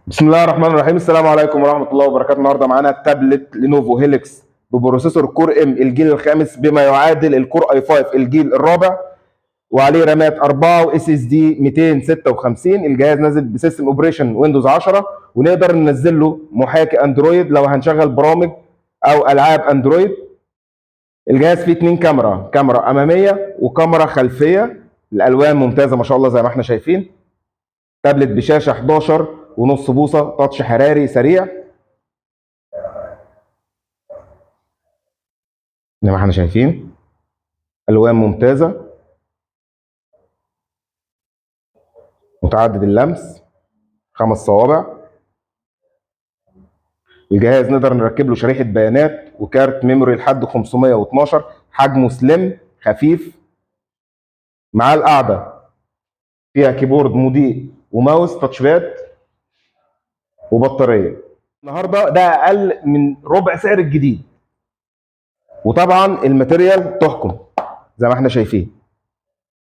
بسم الله الرحمن الرحيم. السلام عليكم ورحمة الله وبركاته. النهارده معانا تابلت لينوفو هيليكس ببروسيسور كور ام الجيل الخامس بما يعادل الكور اي 5 الجيل الرابع، وعليه رامات 4 واس اس دي 256. الجهاز نازل بسيستم اوبريشن ويندوز 10، ونقدر ننزل له محاكي اندرويد لو هنشغل برامج او العاب اندرويد. الجهاز فيه اتنين كاميرا اماميه وكاميرا خلفيه، الالوان ممتازه ما شاء الله زي ما احنا شايفين. تابلت بشاشه 11.5 بوصه، تاتش حراري سريع زي ما احنا شايفين، الوان ممتازه، متعدد اللمس، 5 صوابع. الجهاز نقدر نركب له شريحه بيانات وكارت ميموري لحد 512، حجمه سليم خفيف. مع القعده فيها كيبورد مضيء وماوس تاتش باد وبطاريه. النهارده ده اقل من ربع سعر الجديد، وطبعا الماتيريال تحكم زي ما احنا شايفين.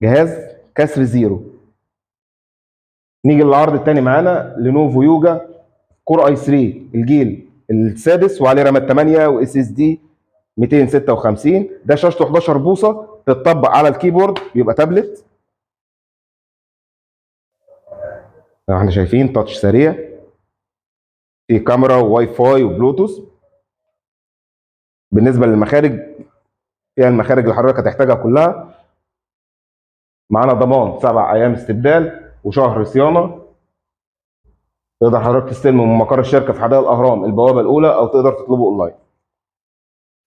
جهاز كسر زيرو. نيجي للعرض الثاني معانا لينوفو يوجا كور اي 3 الجيل السادس، وعليه رامات 8 واس اس دي 256. ده شاشته 11 بوصه، تتطبق على الكيبورد بيبقى تابلت زي ما احنا شايفين. تاتش سريع، في كاميرا وواي فاي وبلوتوث. بالنسبه للمخارج، فيها المخارج اللي حضرتك هتحتاجها كلها. معانا ضمان 7 ايام استبدال وشهر صيانه. تقدر حضرتك تستلمه من مقر الشركه في حدائق الاهرام البوابه الاولى، او تقدر تطلبه اونلاين.